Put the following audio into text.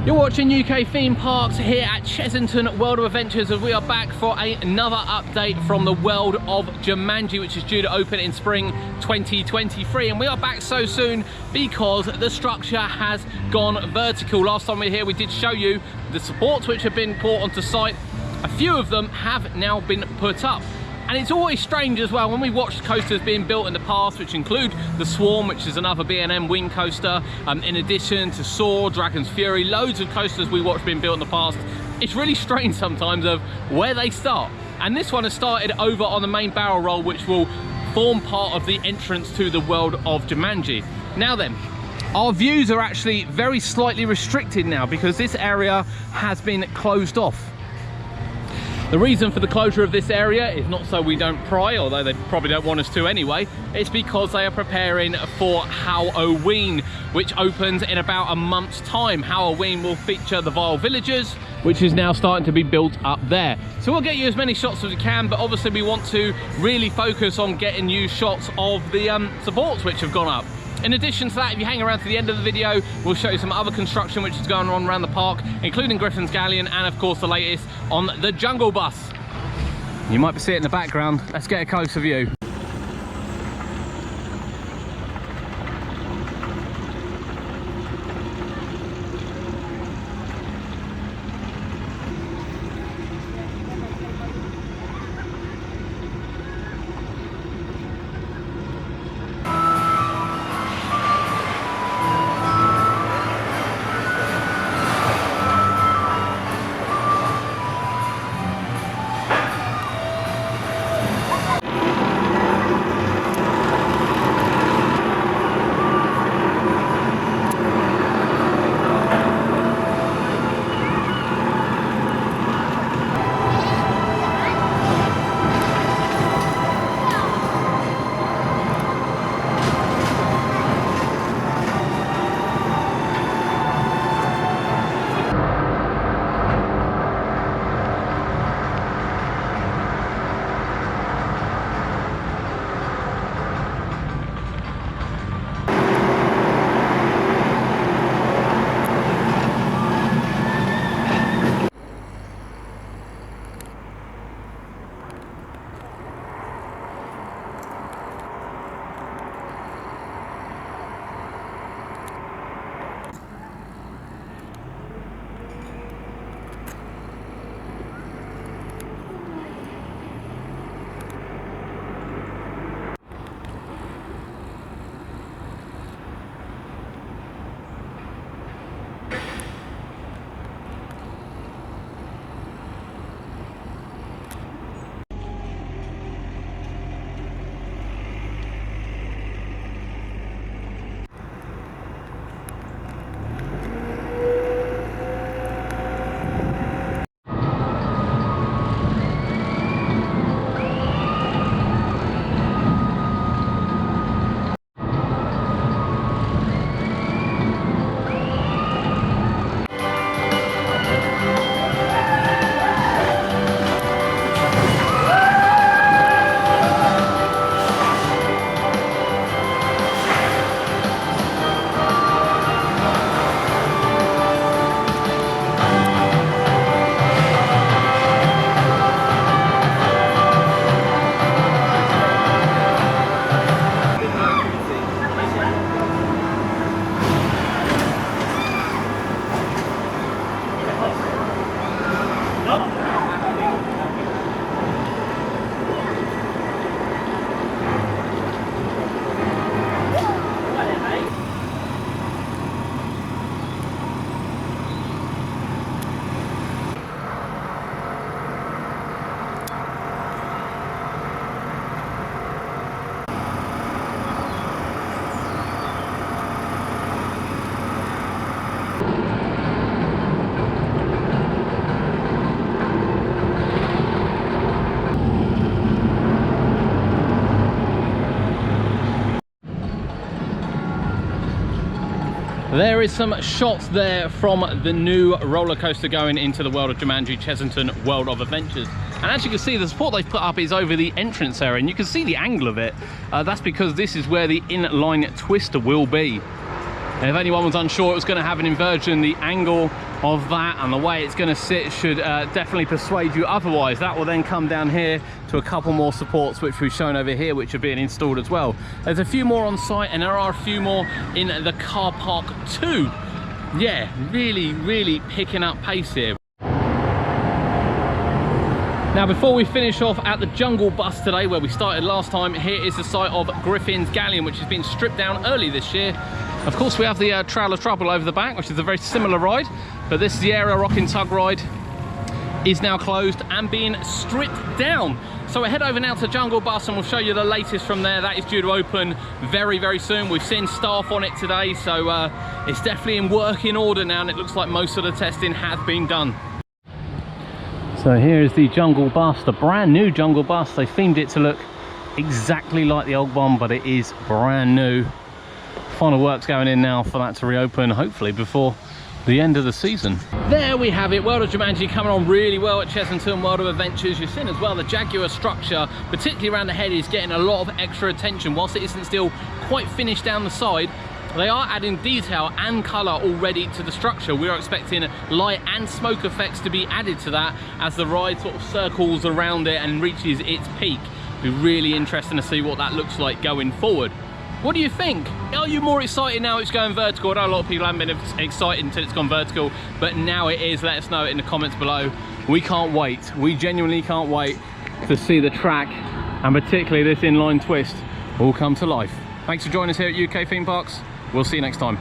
You're watching UK Theme Parks here at Chessington World of Adventures as we are back for another update from the world of Jumanji, which is due to open in spring 2023. And we are back so soon because the structure has gone vertical. Last time we were here, we did show you the supports which have been brought onto site. A few of them have now been put up. And it's always strange as well when we watch coasters being built in the past, which include the Swarm, which is another B&M Wing Coaster, in addition to Soar, Dragon's Fury, loads of coasters we watched being built in the past. It's really strange sometimes of where they start. And this one has started over on the main barrel roll, which will form part of the entrance to the world of Jumanji. Now then, our views are actually very slightly restricted now because this area has been closed off. The reason for the closure of this area is not so we don't pry, although they probably don't want us to anyway. It's because they are preparing for Halloween, which opens in about a month's time. Halloween will feature the Vile Villagers, which is now starting to be built up there. So we'll get you as many shots as we can, but obviously we want to really focus on getting you shots of the supports which have gone up. In addition to that, if you hang around to the end of the video, we'll show you some other construction which is going on around the park, including Griffin's Galleon and of course the latest on the Jungle Bus. You might be seeing it in the background. Let's get a closer view. There is some shots there from the new roller coaster going into the world of Jumanji, Chessington World of Adventures. And as you can see, the support they've put up is over the entrance area, and you can see the angle of it. That's because this is where the inline twister will be. And if anyone was unsure it was going to have an inversion, the angle of that, and the way it's going to sit should definitely persuade you otherwise. That will then come down here to a couple more supports which we've shown over here, which are being installed as well. There's a few more on site, and there are a few more in the car park too. Yeah, really picking up pace here. Now, before we finish off at the Jungle Bus today, where we started last time, here is the site of Griffin's Galleon, which has been stripped down early this year. Of course, we have the Trail of Trouble over the back, which is a very similar ride, but this is the Area Rocking Tug ride, is now closed and being stripped down. So we'll head over now to Jungle Bus and we'll show you the latest from there. That is due to open very soon. We've seen staff on it today, so it's definitely in working order now, and it looks like most of the testing has been done. So here is the Jungle Bus, the brand new Jungle Bus. They themed it to look exactly like the old one, but it is brand new. Final work's going in now for that to reopen, hopefully before the end of the season. There we have it, World of Jumanji coming on really well at Chessington World of Adventures. You've seen as well the Jaguar structure, particularly around the head, is getting a lot of extra attention. Whilst it isn't still quite finished down the side, they are adding detail and colour already to the structure. We are expecting light and smoke effects to be added to that as the ride sort of circles around it and reaches its peak. It'll be really interesting to see what that looks like going forward. What do you think? Are you more excited now it's going vertical? I know a lot of people haven't been excited until it's gone vertical, but now it is. Let us know in the comments below. We can't wait. We genuinely can't wait to see the track, and particularly this inline twist, all come to life. Thanks for joining us here at UK Theme Parks. We'll see you next time.